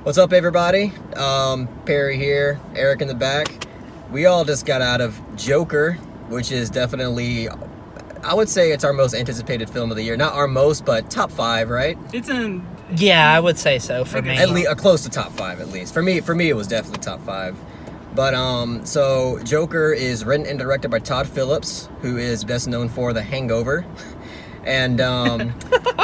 What's up, everybody? Perry here, Eric in the back. We all just got out of Joker, which is definitely, I would say it's our most anticipated film of the year. Not our most, but top 5, right? Yeah, I would say so for me. At least close to top 5, at least. For me, it was definitely top 5. But so Joker is written and directed by Todd Phillips, who is best known for The Hangover. And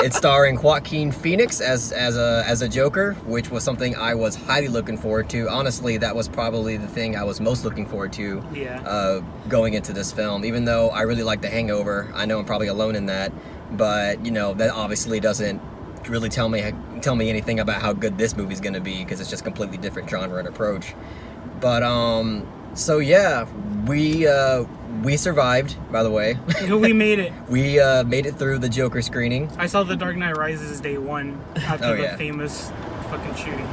it's starring Joaquin Phoenix as a Joker, which was something I was highly looking forward to. Honestly, that was probably the thing I was most looking forward to going into this film. Even though I really like The Hangover, I know I'm probably alone in that, but you know that obviously doesn't really tell me anything about how good this movie's gonna be, because it's just completely different genre and approach. But so yeah, we survived, by the way. We made it. We made it through the Joker screening. I saw The Dark Knight Rises day one after the famous fucking shooting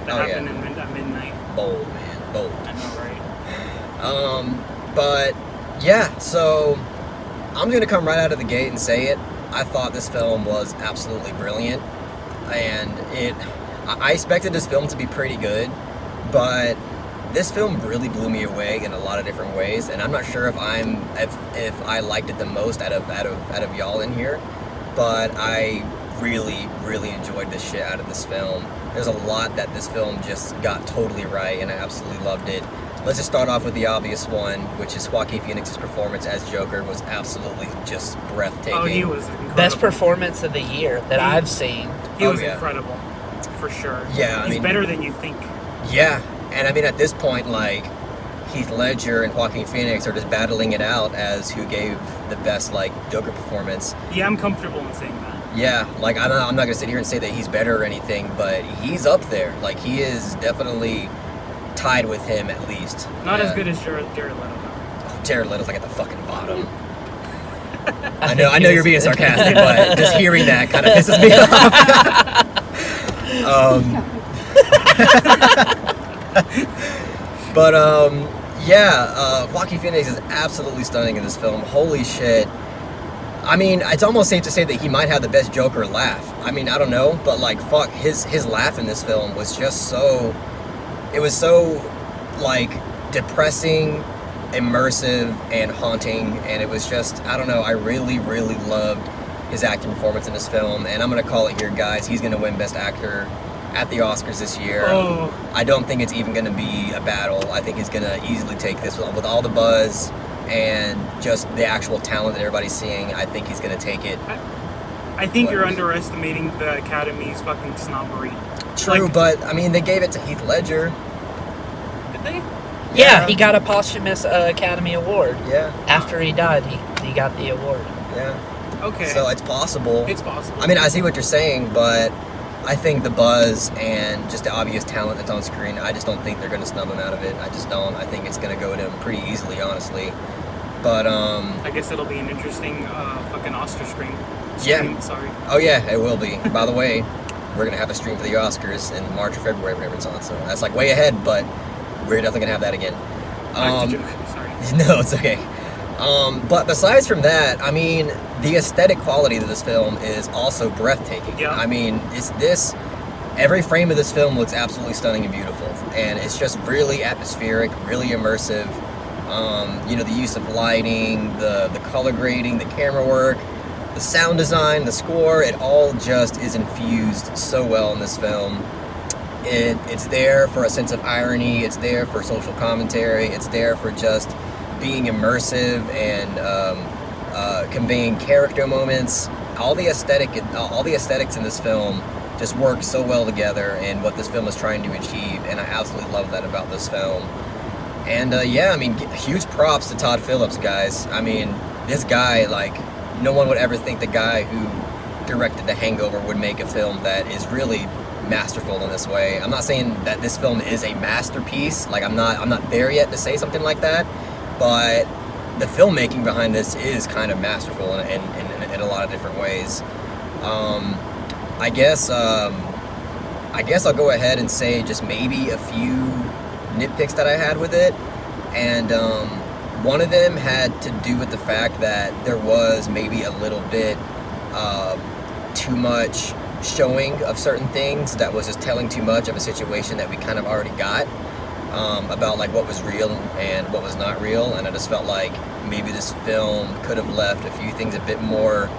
that happened at midnight. Bold, man. Bold. I know, right? But yeah, so I'm gonna come right out of the gate and say it. I thought this film was absolutely brilliant, and I expected this film to be pretty good, but this film really blew me away in a lot of different ways, and I'm not sure if I liked it the most out of y'all in here, but I really enjoyed this shit out of this film. There's a lot that this film just got totally right, and I absolutely loved it. Let's just start off with the obvious one, which is Joaquin Phoenix's performance as Joker was absolutely just breathtaking. Oh, he was incredible. Best performance of the year that I've seen. He was incredible, for sure. Yeah, he's better than you think. Yeah. And I mean, at this point, like, Heath Ledger and Joaquin Phoenix are just battling it out as who gave the best, like, Joker performance. Yeah, I'm comfortable in saying that. Yeah, like, I'm not going to sit here and say that he's better or anything, but he's up there. Like, he is definitely tied with him, at least. Not as good as Jared Leto, though. Oh, Jared Leto's, like, at the fucking bottom. I know you're being sarcastic, but just hearing that kind of pisses me off. But Joaquin Phoenix is absolutely stunning in this film. Holy shit. I mean, it's almost safe to say that he might have the best Joker laugh. I mean, I don't know, but like, fuck, his laugh in this film was just so, it was so, like, depressing, immersive, and haunting, and it was just, I don't know, I really loved his acting performance in this film, and I'm gonna call it here, guys. He's gonna win Best Actor at the Oscars this year. Oh. I don't think it's even going to be a battle. I think he's going to easily take this with all the buzz and just the actual talent that everybody's seeing. I think he's going to take it. I think you're underestimating the Academy's fucking snobbery. True, but I mean, they gave it to Heath Ledger. Did they? Yeah, he got a posthumous Academy Award. Yeah. After he died, he got the award. Yeah. Okay. So it's possible. It's possible. I mean, I see what you're saying, but I think the buzz and just the obvious talent that's on screen, I just don't think they're going to snub him out of it. I just don't. I think it's going to go to him pretty easily, honestly. But, I guess it'll be an interesting fucking Oscar stream. Yeah. Sorry. Oh, yeah, it will be. By the way, we're going to have a stream for the Oscars in March or February, whenever it's on. So that's like way ahead, but we're definitely going to have that again. Back to joke. Sorry. No, it's okay. But besides from that, I mean, the aesthetic quality of this film is also breathtaking. Yeah. I mean, every frame of this film looks absolutely stunning and beautiful, and it's just really atmospheric, really immersive. You know, the use of lighting, the color grading, the camera work, the sound design, the score, it all just is infused so well in this film. It's there for a sense of irony, it's there for social commentary, it's there for just being immersive and conveying character moments. All the aesthetics in this film just work so well together and what this film is trying to achieve, and I absolutely love that about this film. And I mean, huge props to Todd Phillips, guys. I mean, this guy, like, no one would ever think the guy who directed The Hangover would make a film that is really masterful in this way. I'm not saying that this film is a masterpiece. Like, I'm not there yet to say something like that. But the filmmaking behind this is kind of masterful in a lot of different ways. I guess I'll go ahead and say just maybe a few nitpicks that I had with it, and one of them had to do with the fact that there was maybe a little bit too much showing of certain things that was just telling too much of a situation that we kind of already got, about like what was real and what was not real. And I just felt like maybe this film could have left a few things a bit more,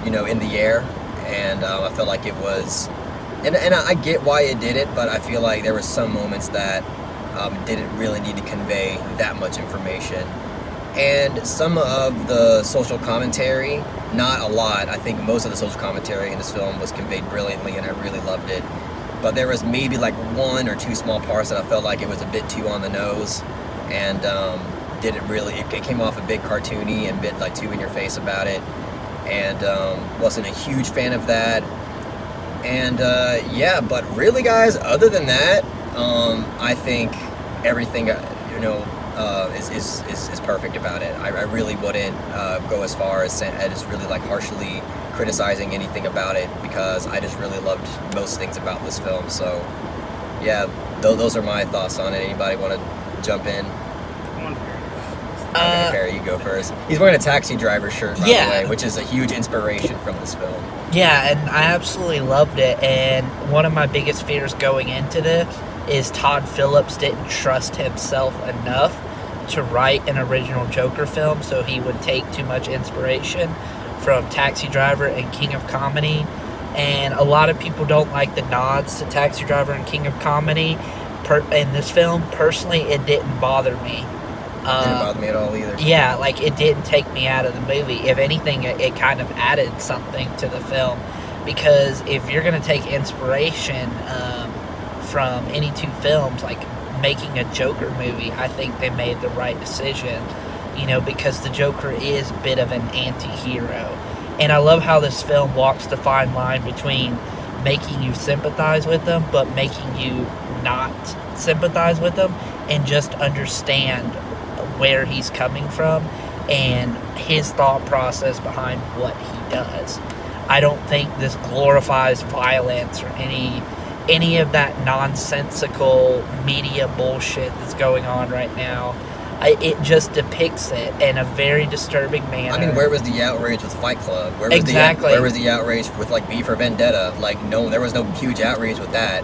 in the air. And I felt like it was, and I get why it did it, but I feel like there were some moments that didn't really need to convey that much information. And some of the social commentary, not a lot. I think most of the social commentary in this film was conveyed brilliantly, and I really loved it. But there was maybe like one or two small parts that I felt like it was a bit too on the nose, and didn't really. It came off a bit cartoony and a bit like too in your face about it, and wasn't a huge fan of that. And yeah, but really, guys, other than that, I think everything is perfect about it. I really wouldn't go as far as really like harshly criticizing anything about it, because I just really loved most things about this film. So yeah, those are my thoughts on it. Anybody want to jump in? Come on, Okay, Perry, you go first. He's wearing a Taxi Driver shirt, by the way, which is a huge inspiration from this film. Yeah, and I absolutely loved it. And one of my biggest fears going into this is Todd Phillips didn't trust himself enough to write an original Joker film, so he would take too much inspiration from Taxi Driver and King of Comedy. And a lot of people don't like the nods to Taxi Driver and King of Comedy in this film. Personally, it didn't bother me. Didn't bother me at all either. Yeah, like it didn't take me out of the movie. If anything, it kind of added something to the film, because if you're going to take inspiration from any two films, like making a Joker movie, I think they made the right decision, because the Joker is a bit of an anti-hero. And I love how this film walks the fine line between making you sympathize with them, but making you not sympathize with them and just understand where he's coming from and his thought process behind what he does. I don't think this glorifies violence or any of that nonsensical media bullshit that's going on right now. It just depicts it in a very disturbing manner. I mean, where was the outrage with Fight Club? Where was exactly. Where was the outrage with like V for Vendetta? Like, no, there was no huge outrage with that.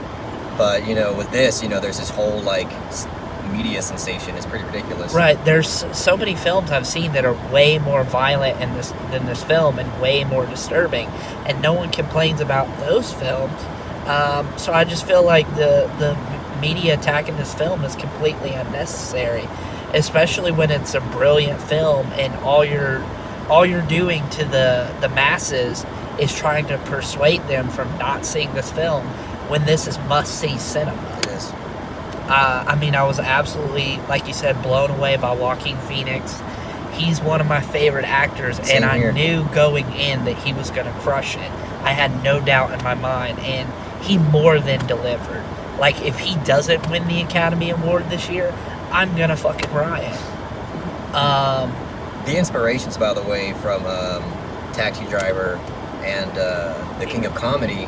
But with this, there's this whole like media sensation. It's pretty ridiculous. Right. There's so many films I've seen that are way more violent than this film, and way more disturbing, and no one complains about those films. So I just feel like the media attacking this film is completely unnecessary, especially when it's a brilliant film and all you're doing to the masses is trying to persuade them from not seeing this film when this is must-see cinema. It is. I mean, I was absolutely, like you said, blown away by Joaquin Phoenix. He's one of my favorite actors, Same and here. I knew going in that he was going to crush it. I had no doubt in my mind, and he more than delivered. Like, if he doesn't win the Academy Award this year, I'm going to fucking riot. The inspirations, by the way, from Taxi Driver and The King of Comedy,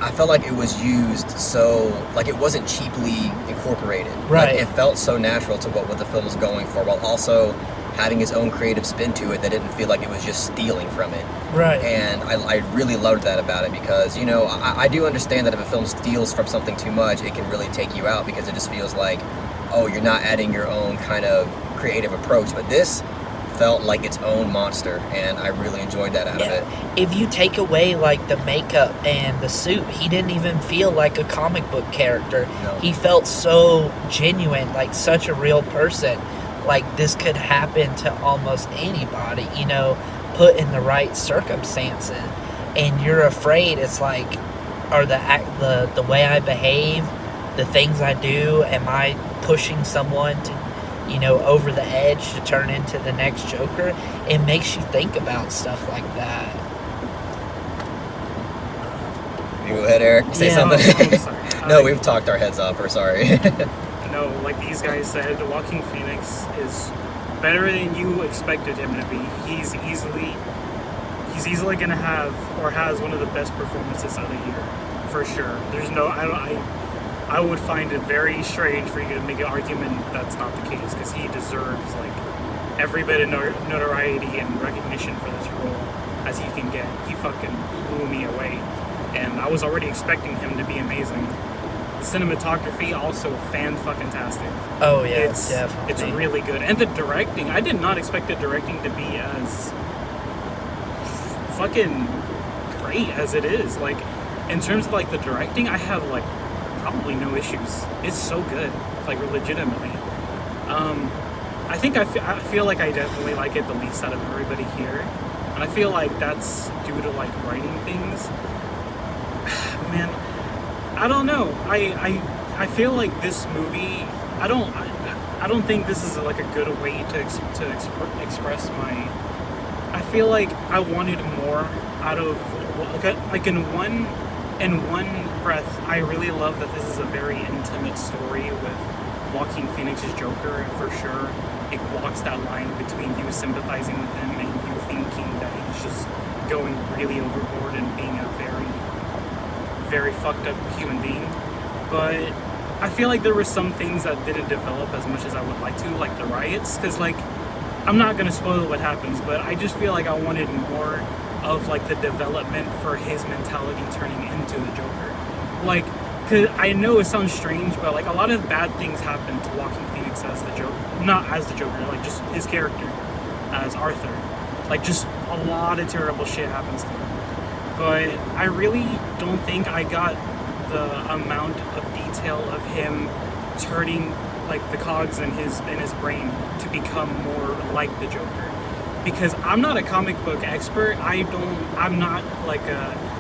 I felt like it was used so, like, it wasn't cheaply incorporated. Right. Like, it felt so natural to what the film was going for, while also having its own creative spin to it that didn't feel like it was just stealing from it. Right. And I really loved that about it, because, I do understand that if a film steals from something too much, it can really take you out, because it just feels like, oh, you're not adding your own kind of creative approach. But this felt like its own monster, and I really enjoyed that out of it. If you take away like the makeup and the suit, he didn't even feel like a comic book character. No. He felt so genuine, like such a real person. Like this could happen to almost anybody, put in the right circumstances. And you're afraid, it's like, are the way I behave, the things I do, am I pushing someone to over the edge to turn into the next Joker? It makes you think about stuff like that. You go ahead, Eric. Say something. I'm sorry. No, we've talked our heads off. We're sorry. No, like these guys said, Joaquin Phoenix is better than you expected him to be. He's easily gonna have, or has, one of the best performances of the year, for sure. There's no, I would find it very strange for you to make an argument that's not the case, because he deserves like every bit of notoriety and recognition for this role. as he can get. He fucking blew me away, and I was already expecting him to be amazing. The cinematography also fan-fucking-tastic. Oh yeah, It's definitely. really good. And the directing, I did not expect the directing to be as fucking great as it is. Like, in terms of like the directing, I have like probably no issues. It's so good, like legitimately. I think I feel like I definitely like it the least out of everybody here, and I feel like that's due to like writing things. Man, I don't know. I feel like this movie. I don't think this is like a good way to express my. I feel like I wanted more out of like in one breath. I really love that this is a very intimate story with Joaquin Phoenix's Joker, and for sure it walks that line between you sympathizing with him and you thinking that he's just going really overboard and being a very, very fucked up human being. But I feel like there were some things that didn't develop as much as I would like to, like the riots, because like, I'm not gonna spoil what happens, but I just feel like I wanted more of like the development for his mentality turning into the Joker. Like, cause I know it sounds strange, but like a lot of bad things happen to Joaquin Phoenix as the Joker, not as the Joker, like just his character as Arthur. Like just a lot of terrible shit happens to him. But I really don't think I got the amount of detail of him turning like the cogs in his brain to become more like the Joker. Because I'm not a comic book expert. I'm not like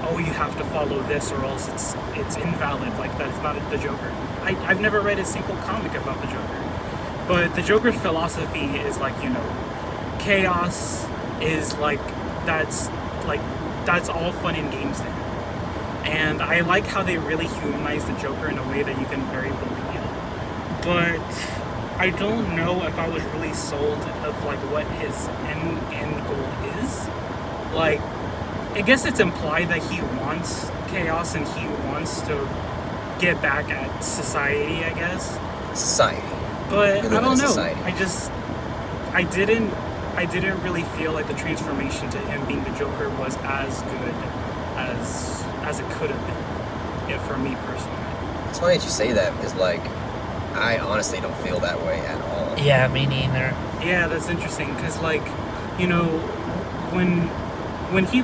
oh, you have to follow this or else it's invalid. Like that's not the Joker. I've never read a single comic about the Joker. But the Joker's philosophy is like, you know, chaos is like that's all fun and games to him. And I like how they really humanize the Joker in a way that you can very believe. But I don't know if I was really sold of like what his end goal is. Like, I guess it's implied that he wants chaos and he wants to get back at society, I guess. Society. But I don't know. Society. I didn't really feel like the transformation to him being the Joker was as good as it could have been. Yeah, for me personally. It's funny that you say that because like I honestly don't feel that way at all. Yeah, me neither. Yeah, that's interesting because, like, you know, when he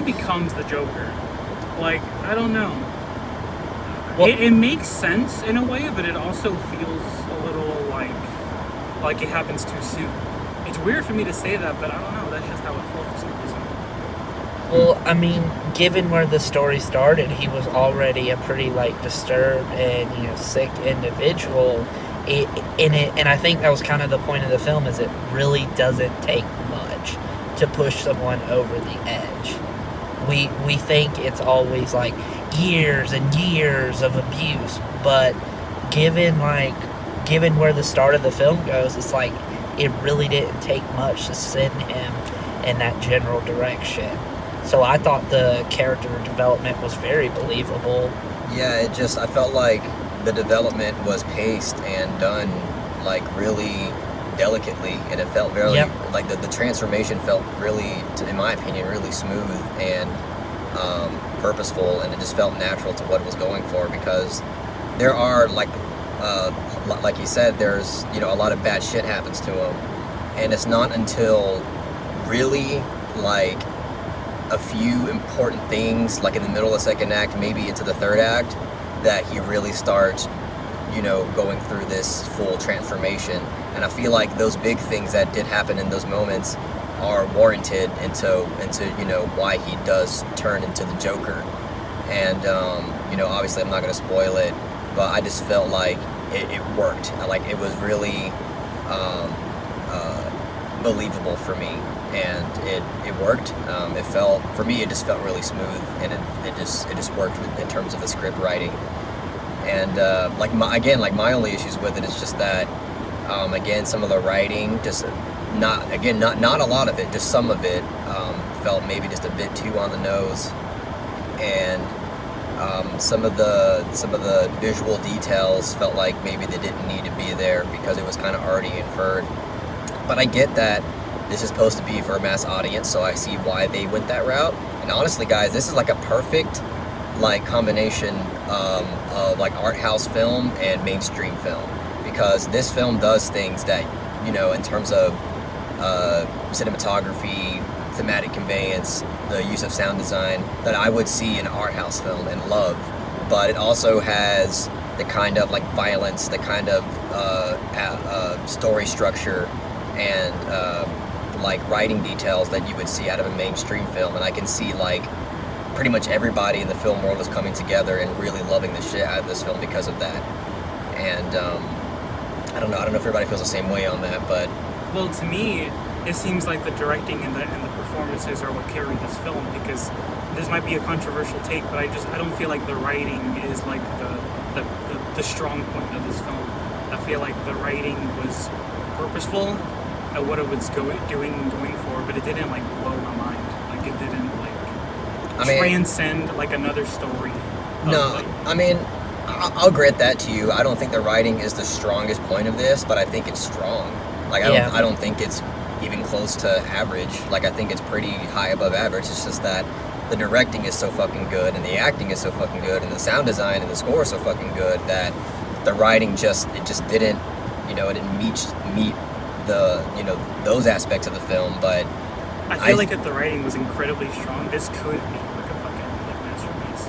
becomes the Joker, like, I don't know. Well, It makes sense in a way, but it also feels a little like it happens too soon. It's weird for me to say that, but I don't know. That's just how it feels for some reason. well, I mean, given where the story started, he was already a pretty like disturbed and sick individual. And I think that was kind of the point of the film, is it really doesn't take much to push someone over the edge. We think it's always like years and years of abuse, but given where the start of the film goes, it's like it really didn't take much to send him in that general direction. So I thought the character development was very believable. Yeah, I felt like the development was paced and done like really delicately, and it felt very like the transformation felt really, in my opinion, really smooth and purposeful, and it just felt natural to what it was going for, because there are like you said, there's a lot of bad shit happens to him, and it's not until really like a few important things, like in the middle of the second act, maybe into the third act, that he really starts, going through this full transformation. And I feel like those big things that did happen in those moments are warranted into why he does turn into the Joker. And obviously I'm not going to spoil it, but I just felt like it worked. Like it was really believable for me, and it worked. It felt, for me, it just felt really smooth, and it just worked in terms of the script writing. And my only issues with it is just that again, some of the writing, just not a lot of it, just some of it felt maybe just a bit too on the nose, and some of the visual details felt like maybe they didn't need to be there because it was kind of already inferred. But I get that this is supposed to be for a mass audience, so I see why they went that route. And honestly, guys, this is like a perfect like combination of like art house film and mainstream film, because this film does things that, you know, in terms of cinematography, thematic conveyance, the use of sound design, that I would see in an art house film and love. But it also has the kind of like violence, the kind of story structure and like writing details that you would see out of a mainstream film. And I can see like pretty much everybody in the film world is coming together and really loving the shit out of this film because of that. And I don't know if everybody feels the same way on that, but Well, to me, it seems like the directing and the performances are what carry this film, because this might be a controversial take, but I don't feel like the writing is like the strong point of this film. I feel like the writing was purposeful at what it was going for, but it didn't like blow my mind. Like it didn't like transcend like another story. No, I mean, I'll grant that to you. I don't think the writing is the strongest point of this, but I think it's strong. Like I don't think it's even close to average. Like I think it's pretty high above average. It's just that the directing is so fucking good, and the acting is so fucking good, and the sound design and the score is so fucking good that the writing just didn't, you know, it didn't meet the, you know, those aspects of the film. But I feel like if the writing was incredibly strong, this could be like a fucking like masterpiece.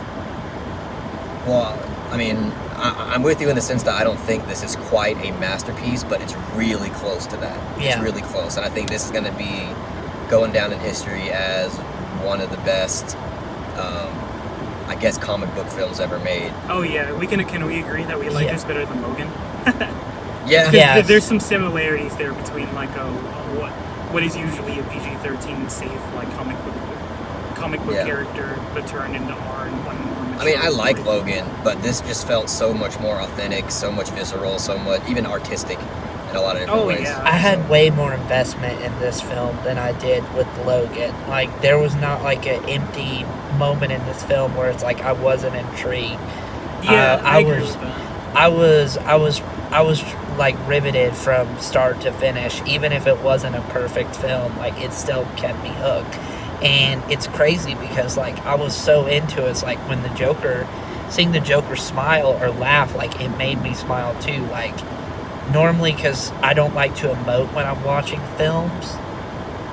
Well, I mean, I'm with you in the sense that I don't think this is quite a masterpiece, but it's really close to that. Yeah. It's really close, and I think this is going to be going down in history as one of the best, I guess, comic book films ever made. Oh yeah, can we agree that we like this better than Logan? Yeah. There's some similarities there between like what is usually a PG-13 safe like comic book character, but turned into R and one more mature. I mean, I like Logan, but this just felt so much more authentic, so much visceral, so much even artistic in a lot of different ways. Yeah. I had way more investment in this film than I did with Logan. Like, there was not like an empty moment in this film where it's like I wasn't intrigued. Yeah, I agree with that. I was like riveted from start to finish. Even if it wasn't a perfect film, like it still kept me hooked. And it's crazy because like I was so into it. It's like when seeing the Joker smile or laugh, like it made me smile too. Like normally, because I don't like to emote when I'm watching films.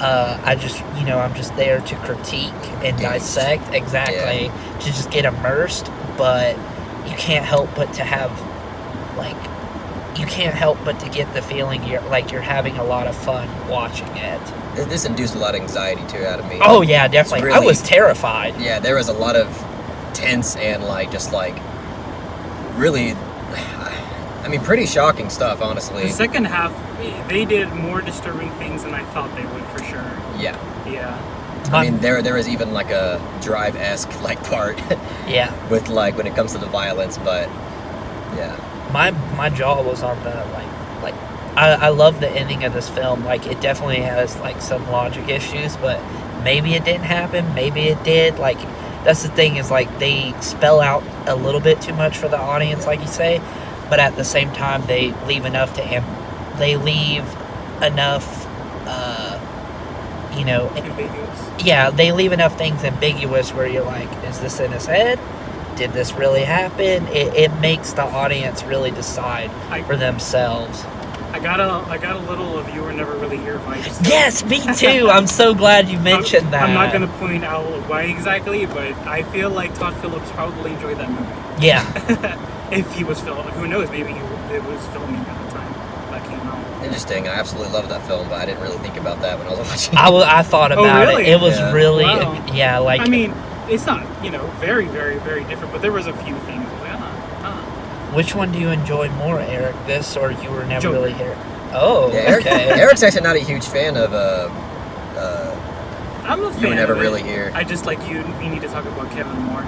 I just, I'm just there to critique and dissect, exactly, to just get immersed. But you can't help but to have, you can't help but to get the feeling you're having a lot of fun watching it. This induced a lot of anxiety too out of me. Oh yeah, definitely. Really, I was terrified. Yeah, there was a lot of tense and really, I mean, pretty shocking stuff, honestly. The second half, they did more disturbing things than I thought they would, for sure. Yeah. Yeah. I mean, there was even like a Drive-esque part. Yeah. With when it comes to the violence, but yeah. My jaw was on the I love the ending of this film. Like, it definitely has some logic issues, but maybe it didn't happen, maybe it did. Like, that's the thing, is they spell out a little bit too much for the audience, like you say, but at the same time they leave enough ambiguous. Yeah, they leave enough things ambiguous where you're like, is this in his head? Did this really happen? It makes the audience really decide for themselves. I got a little of You Were Never Really Here vibes. Yes, me too. I'm so glad you mentioned that. I'm not going to point out why exactly, but I feel like Todd Phillips probably enjoyed that movie. Yeah. If he was filming, who knows? Maybe it was filming at the time that came out. Interesting. I absolutely loved that film, but I didn't really think about that when I was watching. I thought about really? it. It was really, wow. I mean, it's not, very, very, very different, but there was a few things. Which one do you enjoy more, Eric? This or You Were Never Joker. Really Here? Oh, yeah, okay. Eric's actually not a huge fan of I'm a fan. You Were Never of it. Really Here. I just like you. We need to talk about Kevin more.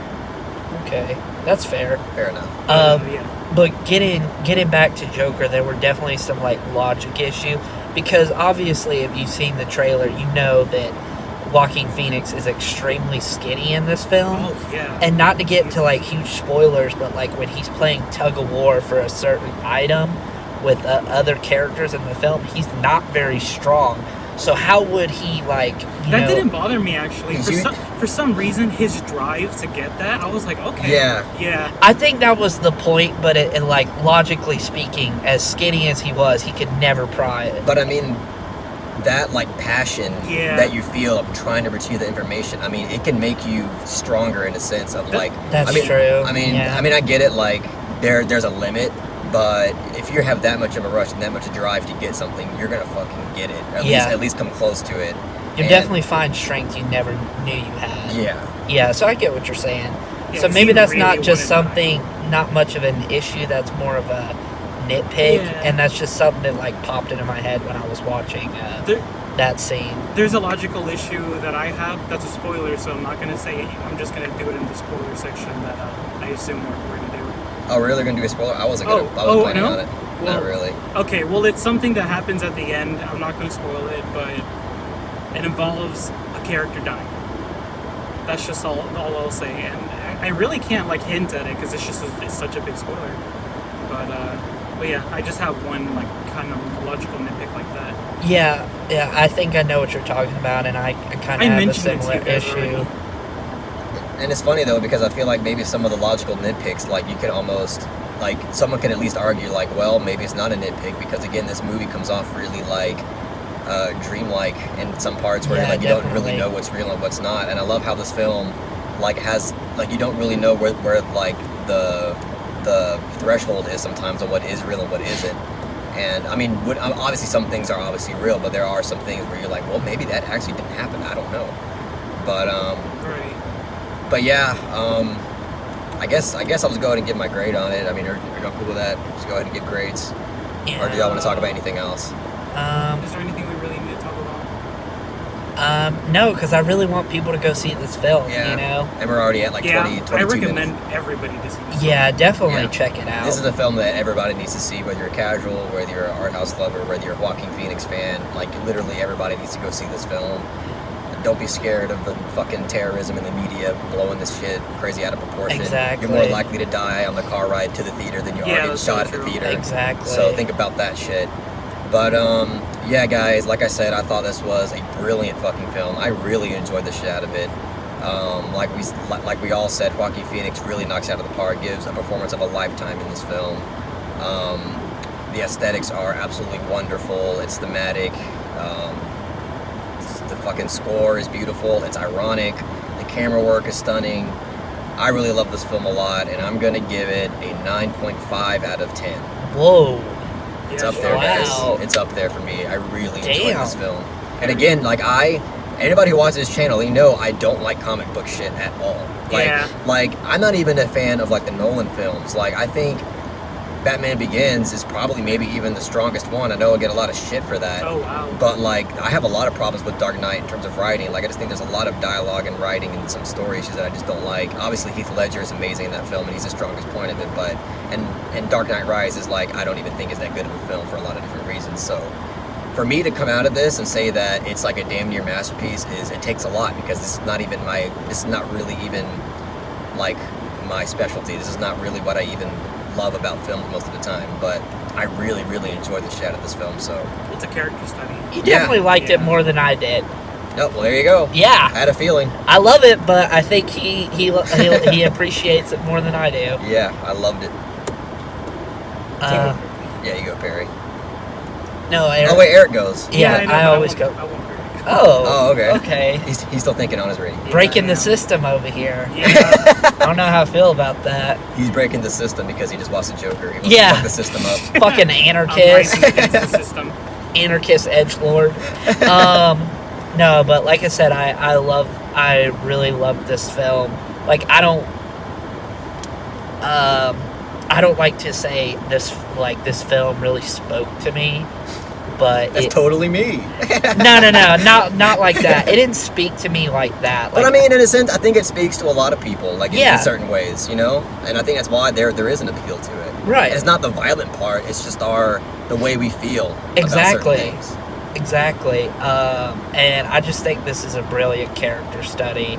Okay, that's fair. Fair enough. Yeah. But getting back to Joker, there were definitely some logic issue, because obviously if you've seen the trailer, you know that Joaquin Phoenix is extremely skinny in this film. Oh yeah. And not to get to huge spoilers, but when he's playing tug of war for a certain item with other characters in the film, he's not very strong. So how would he like? That didn't bother me actually. You- For some reason, his drive to get that, I was like, okay, yeah. I think that was the point, but it like logically speaking, as skinny as he was, he could never pry it. But I mean, that like passion Yeah. that you feel of trying to retrieve the information, I mean, it can make you stronger in a sense of like. That's I mean, true. I mean, yeah. I get it. Like there's a limit, but if you have that much of a rush and that much drive to get something, you're gonna fucking get it. At least come close to it. You definitely find strength you never knew you had. Yeah. Yeah, so I get what you're saying. Yeah, So 'cause maybe he that's really not just wanted something, not much of an issue, that's more of a nitpick, Yeah. and that's just something that like popped into my head when I was watching There- that scene. There's a logical issue that I have. That's a spoiler, so I'm not gonna say it. I'm just gonna do it in the spoiler section that I assume we're gonna do. Oh, really? Gonna do a spoiler? I wasn't planning no? on it. Well, Not really. Okay, well, it's something that happens at the end. I'm not gonna spoil it, but it involves a character dying. That's just all I'll say, and I really can't like hint at it because it's such a big spoiler. But yeah, I just have one like kind of logical nitpick like that. Yeah, I think I know what you're talking about, and I kind I of have a mentioned it to similar you guys issue. already. And it's funny though because I feel like maybe some of the logical nitpicks, like you can almost, like someone can at least argue like, well, maybe it's not a nitpick because again, this movie comes off really like dreamlike in some parts where Yeah, like you don't definitely. really know what's real and what's not. And I love how this film like has like you don't really know where like the threshold is sometimes on what is real and what isn't. And I mean, obviously some things are obviously real, but there are some things where you're like, well, maybe that actually didn't happen. I don't know. But Right. But yeah, I guess I'll just go ahead and give my grade on it. I mean, are y'all cool with that? Just go ahead and give grades. Or do y'all want to talk about anything else? Is there anything we really need to talk about? No, because I really want people to go see this film. Yeah. You know. And we're already at like Yeah, 22 I recommend minutes. everybody to see this. Yeah, definitely Yeah. check it out. This is a film that everybody needs to see, whether you're casual, whether you're an art house lover, whether you're a Joaquin Phoenix fan. Like, literally everybody needs to go see this film. Don't be scared of the fucking terrorism in the media blowing this shit crazy out of proportion. Exactly. You're more likely to die on the car ride to the theater than you are getting that's so shot at the true. theater. Exactly. So think about that shit. But yeah, guys, like I said, I thought this was a brilliant fucking film. I really enjoyed the shit out of it. Like we all said, Joaquin Phoenix really knocks it out of the park, gives a performance of a lifetime in this film. The aesthetics are absolutely wonderful. It's thematic. The fucking score is beautiful. It's ironic. The camera work is stunning. I really love this film a lot, and I'm gonna give it a 9.5 out of 10. Whoa. It's Yeah, up there, Wow. guys. It's up there for me. I really enjoyed Damn. this film. And again, like anybody who watches this channel, they know I don't like comic book shit at all. Like, Yeah. like I'm not even a fan of like the Nolan films. Like I think Batman Begins is probably maybe even the strongest one. I know I get a lot of shit for that. Oh wow. But like I have a lot of problems with Dark Knight in terms of writing. Like I just think there's a lot of dialogue and writing and some story issues that I just don't like. Obviously Heath Ledger is amazing in that film and he's the strongest point of it, but and Dark Knight Rises like I don't even think is that good of a film for a lot of different reasons. So for me to come out of this and say that it's like a damn near masterpiece it takes a lot because this is not really even like my specialty. This is not really what I even love about films most of the time, but I really, really enjoyed the shit out of this film, so. It's a character study. You definitely liked it Yeah. more than I did. Oh, well, there you go. I Yeah, had a feeling. I love it, but I think he appreciates it more than I do. Yeah, I loved it. Uh, Yeah, you go, Perry. no, Eric. Oh, wait, Eric goes. Yeah, know, I but always won't- go. I won't hurt. Oh, okay. Okay. He's still thinking on his rating. Breaking Yeah. the system over here. Yeah. I don't know how I feel about that. He's breaking the system because he just watched the Joker. He wants Yeah. to fuck the system up. Fucking I'm anarchist. rising against the system. Anarchist edgelord. No, but like I said, I really love this film. Like I don't like to say this film really spoke to me, but That's totally me. no, not like that. It didn't speak to me like that. But Like, I mean, in a sense, I think it speaks to a lot of people, like Yeah. in certain ways, you know? And I think that's why there is an appeal to it. Right. And it's not the violent part, it's just the way we feel Exactly. about certain things. Exactly. And I just think this is a brilliant character study.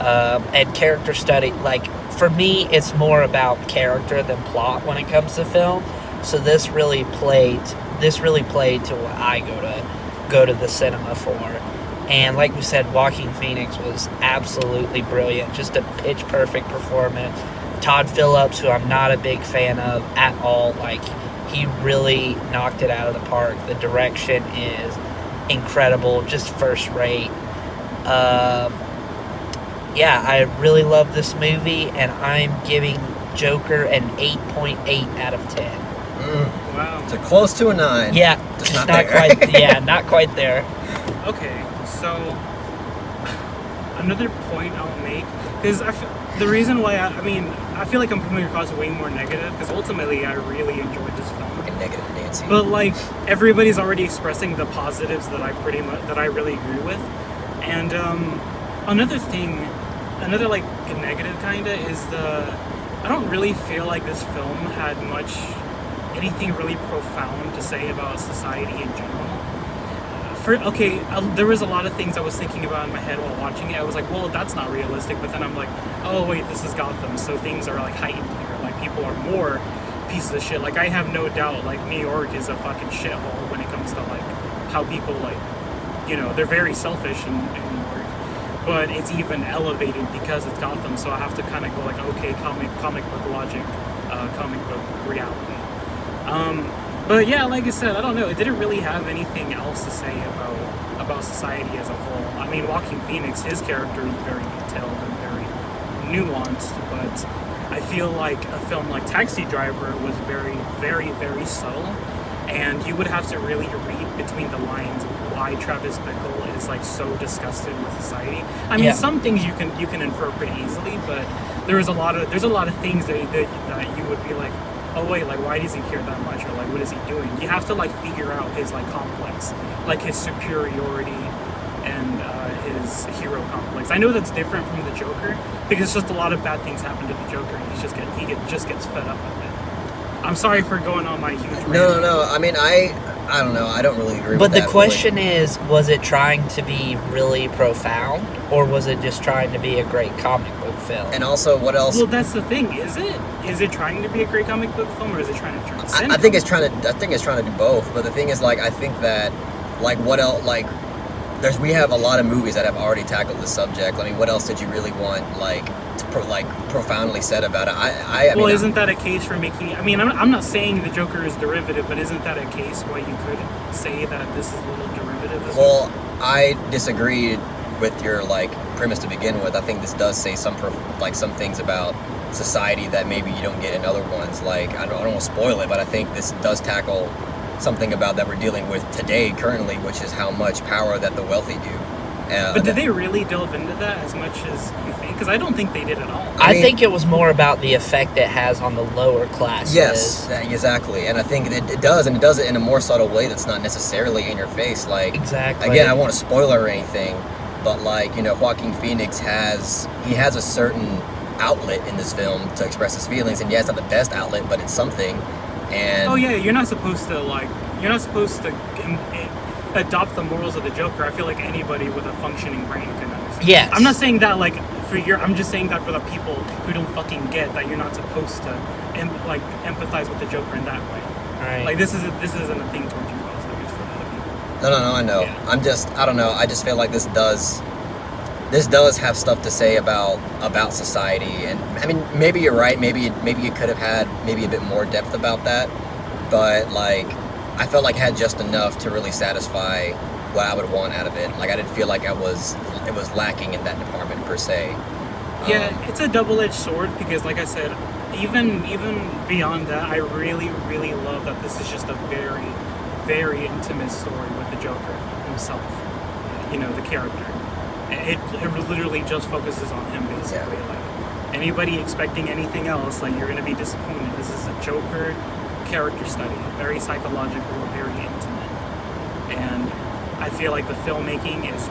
And character study, like, for me, it's more about character than plot when it comes to film. So this really played to what I go to go to the cinema for. And like we said, Joaquin Phoenix was absolutely brilliant. Just a pitch perfect performance. Todd Phillips, who I'm not a big fan of at all, like, he really knocked it out of the park. The direction is incredible, just first rate. Yeah, I really love this movie, and I'm giving Joker an 8.8 out of 10. Wow. So close to a 9. Yeah, Just not not there. quite. Yeah, not quite there. Okay, so another point I'll make, because the reason why I feel like I'm coming across way more negative, because ultimately I really enjoyed this film. Fucking negative Nancy. But like everybody's already expressing the positives that I really agree with, and another like negative kinda is I don't really feel like this film had anything really profound to say about society in general. There was a lot of things I was thinking about in my head while watching it. I was like, well, that's not realistic. But then I'm like, oh wait, this is Gotham, so things are like heightened here. Like people are more pieces of shit. Like I have no doubt, like New York is a fucking shithole when it comes to like how people like, they're very selfish in New York. But it's even elevated because it's Gotham. So I have to kind of go like, okay, comic book logic, comic book reality. But yeah, like I said, I don't know. It didn't really have anything else to say about society as a whole. I mean, Joaquin Phoenix, his character is very detailed and very nuanced, but I feel like a film like Taxi Driver was very, very, very subtle, and you would have to really read between the lines why Travis Bickle is like so disgusted with society. I mean, some things you can infer pretty easily, but there's a lot of things that you would be like, oh wait, like why does he care that much, or like what is he doing? You have to like figure out his like complex, like his superiority and his hero complex. I know that's different from the Joker because just a lot of bad things happen to the Joker, and he just gets fed up with it. I'm sorry for going on my huge rant. No. I mean, I don't know. I don't really agree with that. But the question is, was it trying to be really profound, or was it just trying to be a great comic book film? And also, what else? Well, that's the thing. Is it trying to be a great comic book film, or is it trying to transcend? I think it's trying to do both. But the thing is, like, I think that, like, what else? Like, we have a lot of movies that have already tackled the subject. I mean, what else did you really want, like, profoundly said about it? I mean, isn't that a case for making? I mean, I'm not saying the Joker is derivative, but isn't that a case why you could say that this is a little derivative? Well, I disagree with your like premise to begin with. I think this does say some things about society that maybe you don't get in other ones. Like I don't want to spoil it, but I think this does tackle something about that we're dealing with today, currently, which is how much power that the wealthy do. But did they really delve into that as much as you think? Because I don't think they did at all. I think it was more about the effect it has on the lower classes. Yes, exactly. And I think it does, and it does it in a more subtle way that's not necessarily in your face. Like, exactly. Again, I don't want to spoil or anything, but like, Joaquin Phoenix has a certain outlet in this film to express his feelings, and yeah, it's not the best outlet, but it's something. And oh yeah, you're not supposed to adopt the morals of the Joker. I feel like anybody with a functioning brain can understand. Yes. I'm not saying that like I'm just saying that for the people who don't fucking get that you're not supposed to empathize with the Joker in that way. Right. Like this isn't a thing towards you guys. Like it's for other people. No, I know. Yeah. I don't know. I just feel like this does have stuff to say about society, and I mean, maybe you're right. Maybe you could have had maybe a bit more depth about that, but like, I felt like I had just enough to really satisfy what I would want out of it. Like I didn't feel like it was lacking in that department per se. Yeah, it's a double-edged sword because, like I said, even beyond that, I really, really love that this is just a very, very intimate story with the Joker himself. The character. It literally just focuses on him, basically. Yeah. Like anybody expecting anything else, like you're gonna be disappointed. This is a Joker character study, very psychological, very intimate, and I feel like the filmmaking is.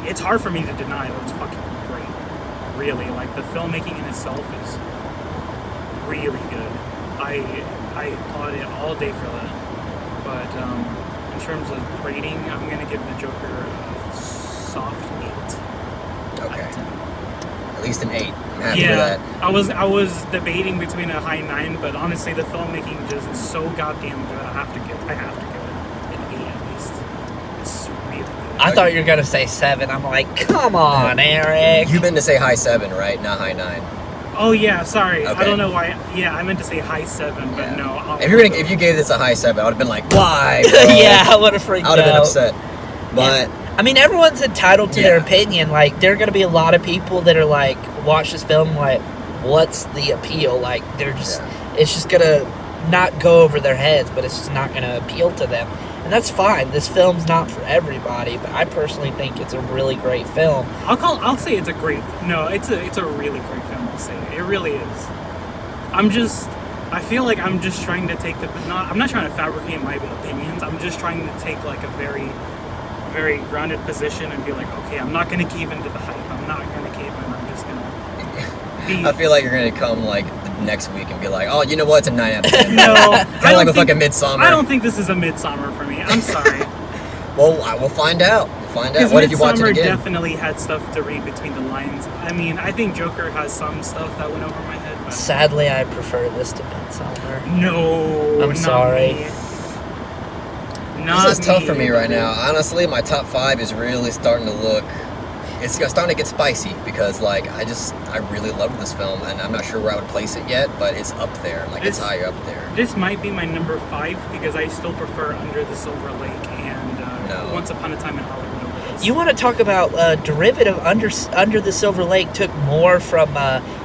It's hard for me to deny that it's fucking great. Really, like the filmmaking in itself is really good. I applaud it all day for that. But in terms of rating, I'm gonna give the Joker a soft 8. Okay. At least an 8. I'm happy with that. I was debating between a high 9, but honestly, the filmmaking just is so goddamn good. I have to give it an 8 at least. It's I thought you were gonna say 7. I'm like, come on, Eric. You meant to say high 7, right? Not high 9. Oh yeah, sorry. Okay. I don't know why. Yeah, I meant to say high 7, but Yeah. no. If you gave this a high 7, I would have been like, why? Bro? Yeah, I would have freaked I would have been out. upset. But I mean, everyone's entitled to their Yeah. opinion. Like, there are going to be a lot of people that are like, watch this film, like, what's the appeal? Like, they're just, it's just going to not go over their heads, but it's just not going to appeal to them. And that's fine. This film's not for everybody, but I personally think it's a really great film. I'll say it's a great. No, it's a really great film. I'll say it really is. I feel like I'm just trying to take I'm not trying to fabricate my opinions. I'm just trying to take like a very, very grounded position and be like, okay, I'm not going to cave into the hype. I'm not going to cave in. I'm just going to be. I feel like you're going to come like the next week and be like, oh, you know what? It's a 9 out of 10. No, Kind of like with fucking Midsommar. I don't think this is a Midsommar for me. I'm sorry. Well, we'll find out. We'll find out. Because What if you watch it Midsommar again? definitely had stuff to read between the lines. I mean, I think Joker has some stuff that went over my head. But Sadly, I prefer this to Midsommar. no, I'm not sorry. me. Not This is tough for me right baby. now. Honestly, my top 5 is really starting to look. It's starting to get spicy because, like, I really love this film, and I'm not sure where I would place it yet, but it's up there. Like, it's higher up there. This might be my number 5 because I still prefer Under the Silver Lake and No. Once Upon a Time in Hollywood over this. You want to talk about derivative Under the Silver Lake took more from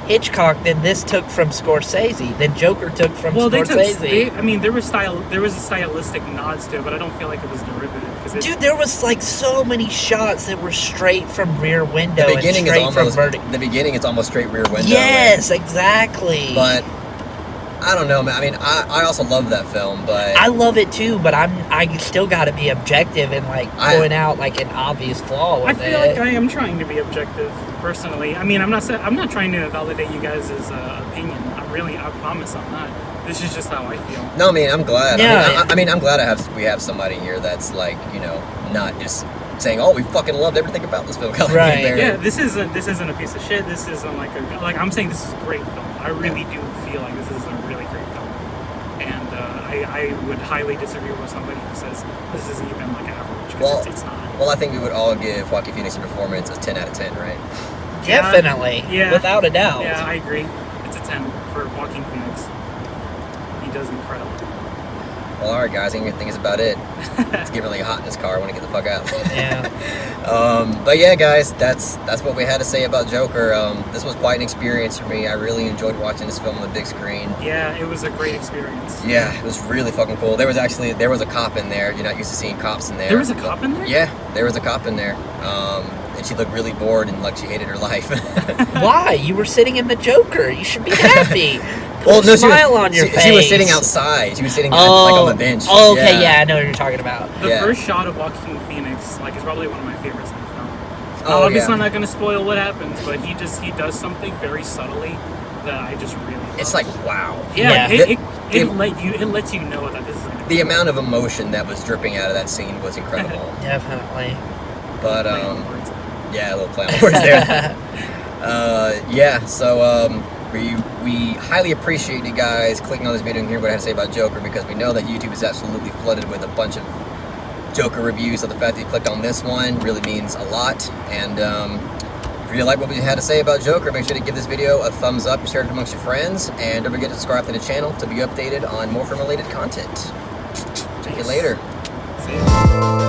Hitchcock than this took from Scorsese, than Joker took from Scorsese. I mean, there was a stylistic nods to it, but I don't feel like it was derivative. Dude, there was like so many shots that were straight from Rear Window The beginning and is straight almost from Vertigo. the beginning is almost straight Rear Window. Yes, exactly. But I don't know, man. I mean, I also love that film, but I love it too, but I still got to be objective and like point out like an obvious flaw I with feel it. like I am trying to be objective personally. I mean, I'm not trying to validate you guys' opinion. I promise I'm not. This is just how I feel. no, I mean, I'm glad. Yeah. I mean, I'm glad we have somebody here that's like, not just saying, "Oh, we fucking loved everything about this film." Right. Yeah, this isn't a piece of shit. This isn't like I'm saying this is a great film. I really do feel like this is a really great film, and I would highly disagree with somebody who says this isn't even like average because it's not. Well, I think we would all give Joaquin Phoenix's performance a 10 out of 10, right? Definitely, Yeah. without a doubt. Yeah, I agree. It's a 10 for Joaquin Phoenix. He does incredible. Well, all right, guys. I think that's about it. It's getting really hot in this car. I want to get the fuck out. Yeah. But yeah, guys, that's what we had to say about Joker. This was quite an experience for me. I really enjoyed watching this film on the big screen. Yeah, it was a great experience. Yeah, it was really fucking cool. There was a cop in there. You're not used to seeing cops in there. There was a cop in there? Yeah, there was a cop in there. And she looked really bored and like she hated her life. Why? You were sitting in the Joker. You should be happy. Put Well, a no, smile on your face. she was sitting outside. She was sitting like on the bench. Oh, okay, yeah, I know what you're talking about. The Yeah. first shot of Joaquin Phoenix, like, is probably one of my favorites in the film. Oh, Obviously, yeah. I'm not going to spoil what happens, but he does something very subtly that I just really love. It's like, wow. Yeah. It lets you know that this is going to The amount of emotion that was dripping out of that scene was incredible. Definitely. But yeah, a little play on words there. Yeah, so we highly appreciate you guys clicking on this video and hearing what I had to say about Joker, because we know that YouTube is absolutely flooded with a bunch of Joker reviews, so the fact that you clicked on this one really means a lot. And if you like what we had to say about Joker, make sure to give this video a thumbs up and share it amongst your friends, and don't forget to subscribe to the channel to be updated on more film related content. Check you later. See ya.